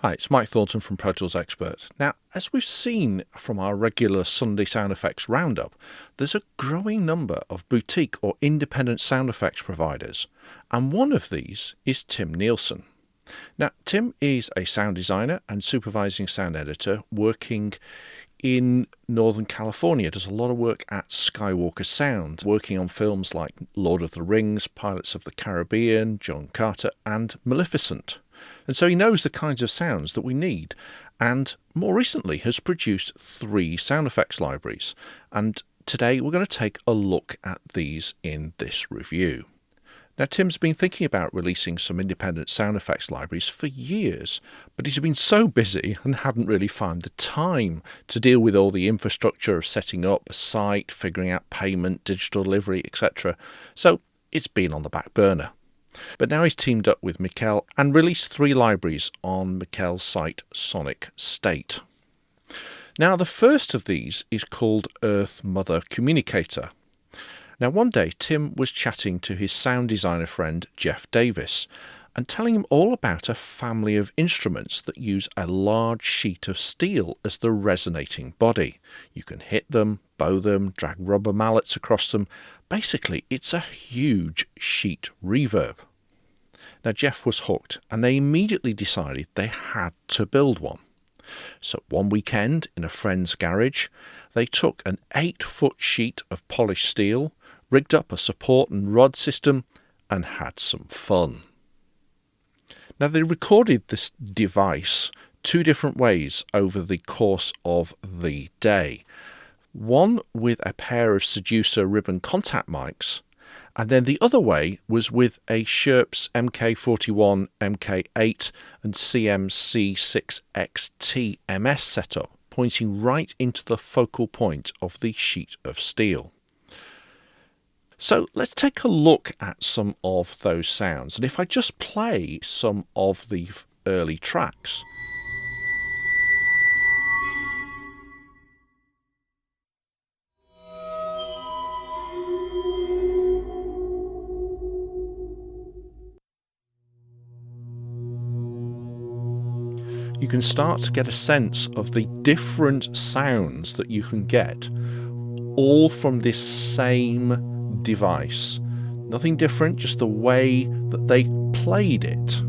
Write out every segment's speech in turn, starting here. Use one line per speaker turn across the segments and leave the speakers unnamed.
Hi, it's Mike Thornton from Pro Tools Expert. Now, as we've seen from our regular Sunday sound effects roundup, there's a growing number of boutique or independent sound effects providers, and one of these is Tim Nielsen. Now, Tim is a sound designer and supervising sound editor working in Northern California. Does a lot of work at Skywalker Sound, working on films like Lord of the Rings, Pirates of the Caribbean, John Carter, and Maleficent. And so he knows the kinds of sounds that we need, and more recently has produced 3 sound effects libraries. And today we're going to take a look at these in this review. Now, Tim's been thinking about releasing some independent sound effects libraries for years, but he's been so busy and hadn't really found the time to deal with all the infrastructure of setting up a site, figuring out payment, digital delivery, etc. So it's been on the back burner. But now he's teamed up with Mikkel and released 3 libraries on Mikkel's site Sonic State. Now, the first of these is called Earth Mother Communicator. Now, one day Tim was chatting to his sound designer friend Jeff Davis and telling him all about a family of instruments that use a large sheet of steel as the resonating body. You can hit them, bow them, drag rubber mallets across them. Basically, it's a huge sheet reverb. Now, Jeff was hooked, and they immediately decided they had to build one. So one weekend, in a friend's garage, they took an 8-foot sheet of polished steel, rigged up a support and rod system, and had some fun. Now, they recorded this device 2 different ways over the course of the day. One with a pair of Seducer ribbon contact mics, and then the other way was with a Scherps MK41, MK8 and CMC6XT MS setup, pointing right into the focal point of the sheet of steel. So let's take a look at some of those sounds, and if I just play some of the early tracks. You can start to get a sense of the different sounds that you can get, all from this same device. Nothing different, just the way that they played it.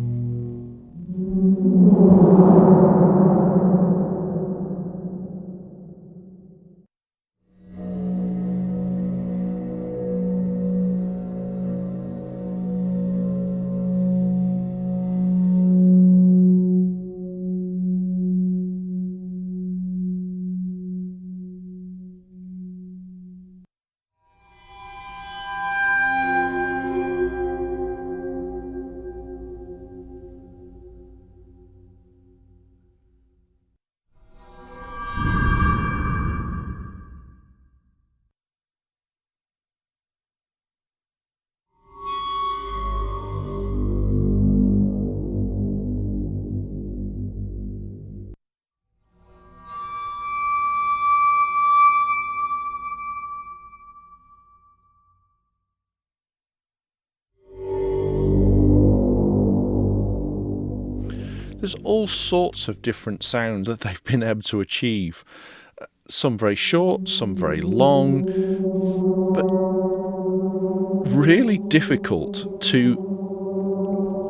There's all sorts of different sounds that they've been able to achieve. Some very short, some very long, but really difficult to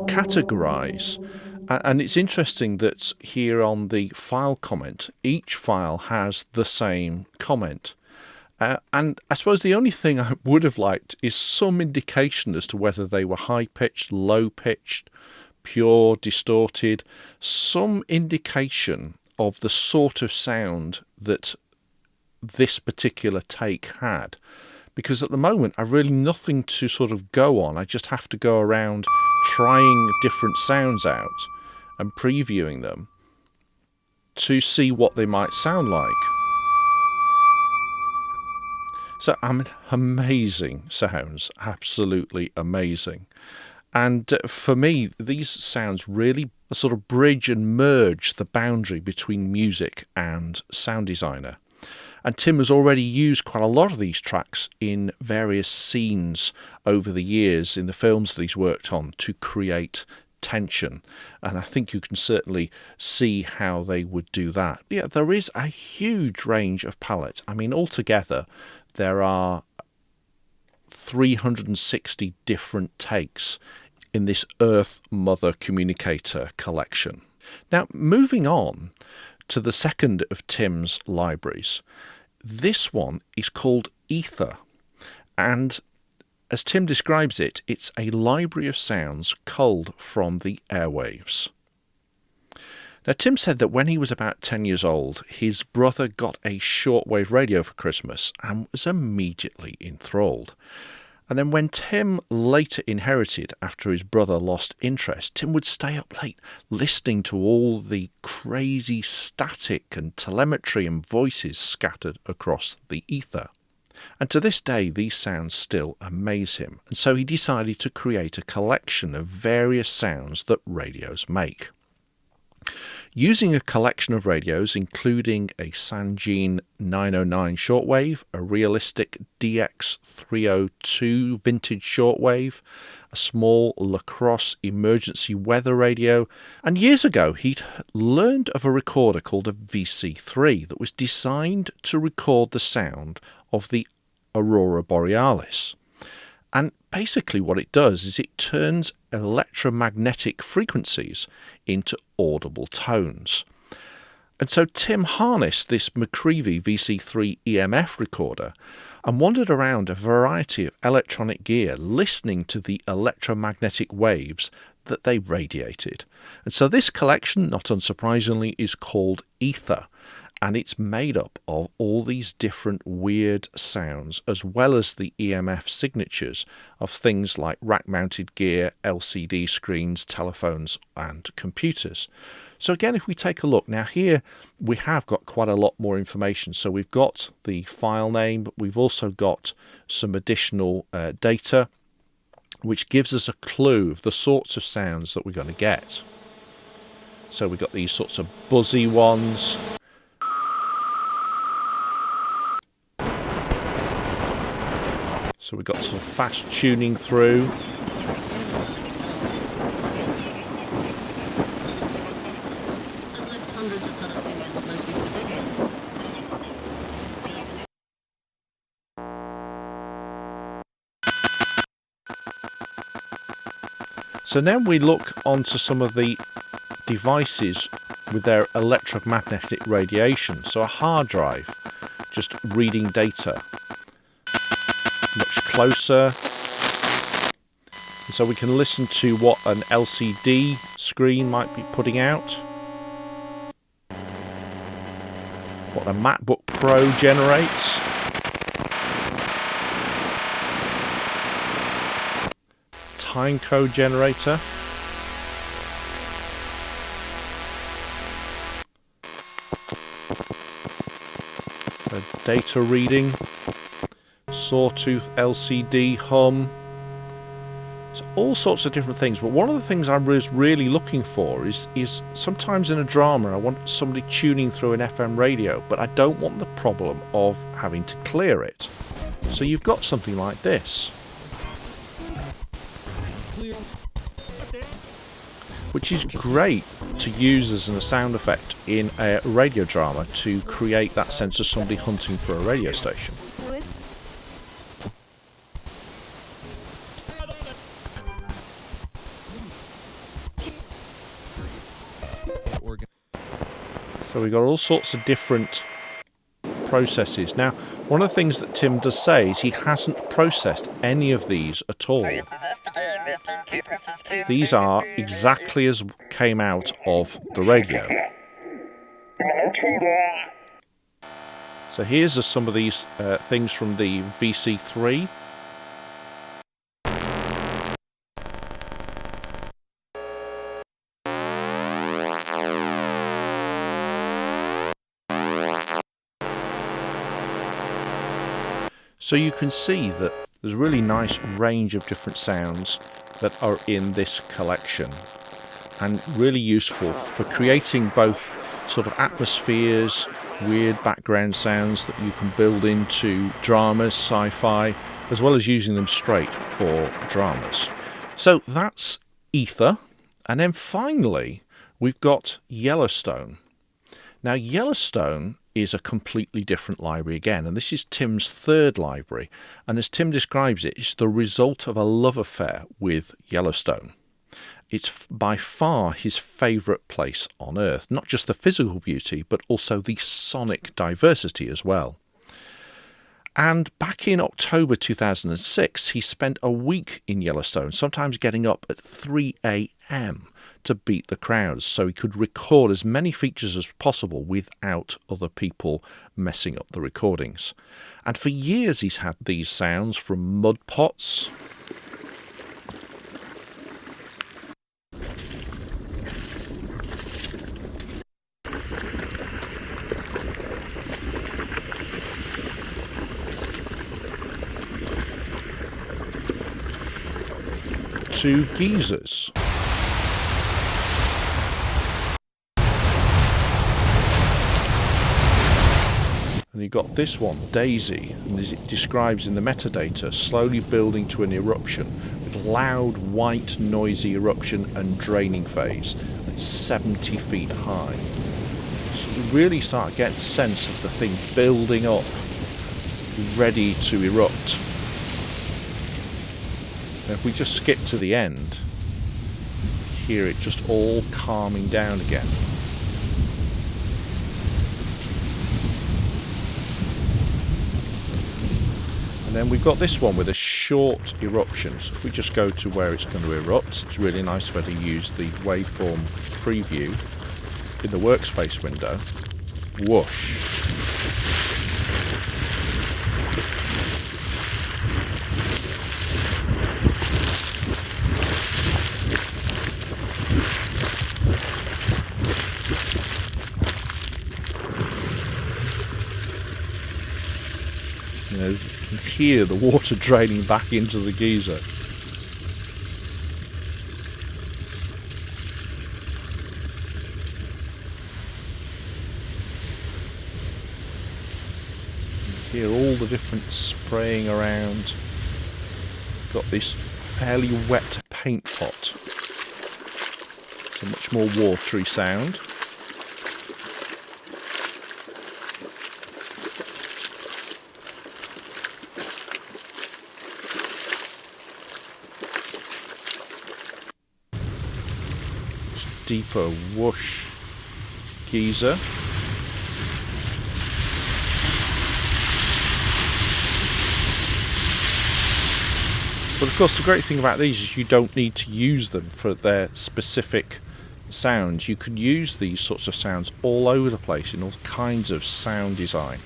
categorize. And it's interesting that here on the file comment, each file has the same comment. And I suppose the only thing I would have liked is some indication as to whether they were high-pitched, low-pitched, pure, distorted, some indication of the sort of sound that this particular take had. Because at the moment, I've really nothing to sort of go on. I just have to go around trying different sounds out and previewing them to see what they might sound like. So, amazing sounds, absolutely amazing. And for me, these sounds really sort of bridge and merge the boundary between music and sound designer. And Tim has already used quite a lot of these tracks in various scenes over the years in the films that he's worked on to create tension, and I think you can certainly see how they would do that. Yeah, there is a huge range of palettes. I mean, altogether there are 360 different takes in this Earth Mother Communicator collection. Now, moving on to the second of Tim's libraries, this one is called Ether, and as Tim describes it, it's a library of sounds culled from the airwaves. Now, Tim said that when he was about 10 years old, his brother got a shortwave radio for Christmas and was immediately enthralled. And then when Tim later inherited, after his brother lost interest, Tim would stay up late listening to all the crazy static and telemetry and voices scattered across the ether. And to this day, these sounds still amaze him. And so he decided to create a collection of various sounds that radios make. Using a collection of radios, including a Sangean 909 shortwave, a realistic DX302 vintage shortwave, a small Lacrosse emergency weather radio, and years ago he'd learned of a recorder called a VC3 that was designed to record the sound of the Aurora Borealis. And basically what it does is it turns electromagnetic frequencies into audible tones. And so Tim harnessed this McCreevy VC3 EMF recorder and wandered around a variety of electronic gear listening to the electromagnetic waves that they radiated. And so this collection, not unsurprisingly, is called Ether. And it's made up of all these different weird sounds, as well as the EMF signatures of things like rack-mounted gear, LCD screens, telephones, and computers. So again, if we take a look, now here we have got quite a lot more information. So we've got the file name, but we've also got some additional data, which gives us a clue of the sorts of sounds that we're going to get. So we've got these sorts of buzzy ones. So we've got some fast tuning through. So now we look onto some of the devices with their electromagnetic radiation. So a hard drive, just reading data. Much closer, so we can listen to what an LCD screen might be putting out, what a MacBook Pro generates, timecode generator, a data reading, sawtooth LCD hum. So all sorts of different things, but one of the things I was really looking for is sometimes in a drama I want somebody tuning through an FM radio, but I don't want the problem of having to clear it. So you've got something like this, which is great to use as a sound effect in a radio drama to create that sense of somebody hunting for a radio station. So we've got all sorts of different processes. Now, one of the things that Tim does say is he hasn't processed any of these at all. These are exactly as came out of the radio. So here's some of these things from the VC3. So you can see that there's a really nice range of different sounds that are in this collection, and really useful for creating both sort of atmospheres, weird background sounds that you can build into dramas, sci-fi, as well as using them straight for dramas. So that's Ether. And then finally, we've got Yellowstone. Now, Yellowstone is a completely different library again, and this is Tim's third library. And as Tim describes it, it's the result of a love affair with Yellowstone. It's by far his favourite place on Earth, not just the physical beauty, but also the sonic diversity as well. And back in October 2006, he spent a week in Yellowstone, sometimes getting up at 3 a.m. to beat the crowds so he could record as many features as possible without other people messing up the recordings. And for years he's had these sounds from mud pots, to geysers. And you've got this one, Daisy, and as it describes in the metadata, slowly building to an eruption with loud, white, noisy eruption and draining phase at 70 feet high. So you really start to get a sense of the thing building up, ready to erupt. Now if we just skip to the end, hear it just all calming down again. And then we've got this one with a short eruption. So if we just go to where it's going to erupt, it's really nice to be able to use the waveform preview in the workspace window. Whoosh. You know, you can hear the water draining back into the geyser. You hear all the different spraying around. Got this fairly wet paint pot. It's a much more watery sound. Deeper whoosh geyser. But of course the great thing about these is you don't need to use them for their specific sounds. You can use these sorts of sounds all over the place in all kinds of sound design.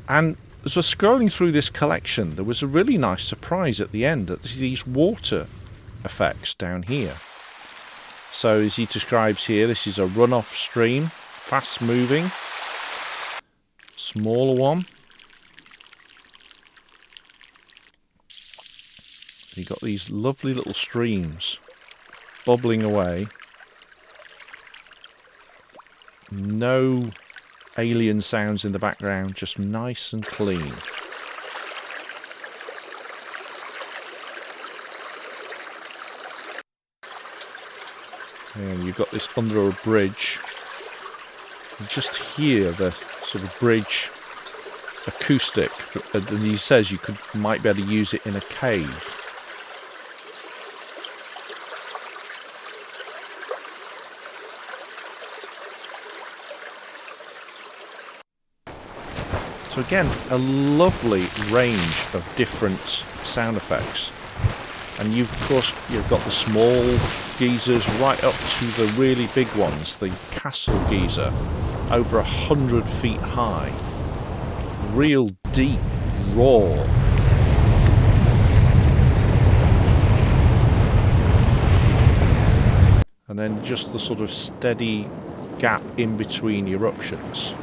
And as we're scrolling through this collection, there was a really nice surprise at the end at these water effects down here. So as he describes here, this is a runoff stream, fast moving, smaller one. So you've got these lovely little streams bubbling away. No alien sounds in the background, just nice and clean. And you've got this under a bridge. You just hear the sort of bridge acoustic. And he says you might be able to use it in a cave. So again, a lovely range of different sound effects. And you've got the small geysers right up to the really big ones, the castle geyser, over 100 feet high. Real deep roar. And then just the sort of steady gap in between eruptions.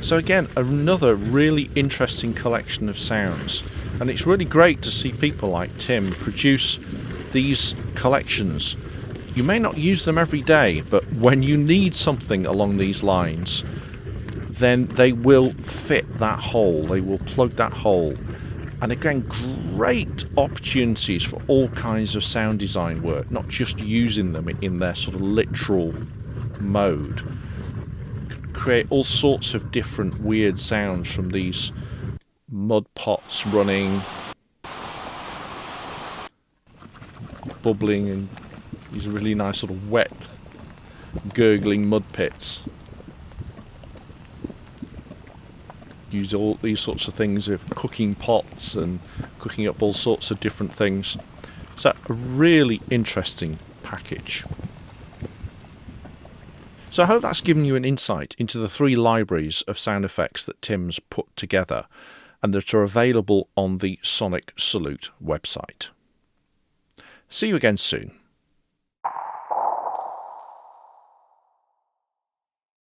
So again, another really interesting collection of sounds, and it's really great to see people like Tim produce these collections You may not use them every day, but when you need something along these lines, then they will fit that hole. They will plug that hole. And again, great opportunities for all kinds of sound design work, not just using them in their sort of literal mode. Create all sorts of different weird sounds from these mud pots running, bubbling, and these really nice sort of wet, gurgling mud pits. Use all these sorts of things of cooking pots and cooking up all sorts of different things. So a really interesting package. So I hope that's given you an insight into the 3 libraries of sound effects that Tim's put together and that are available on the Sonic Salute website. See you again soon.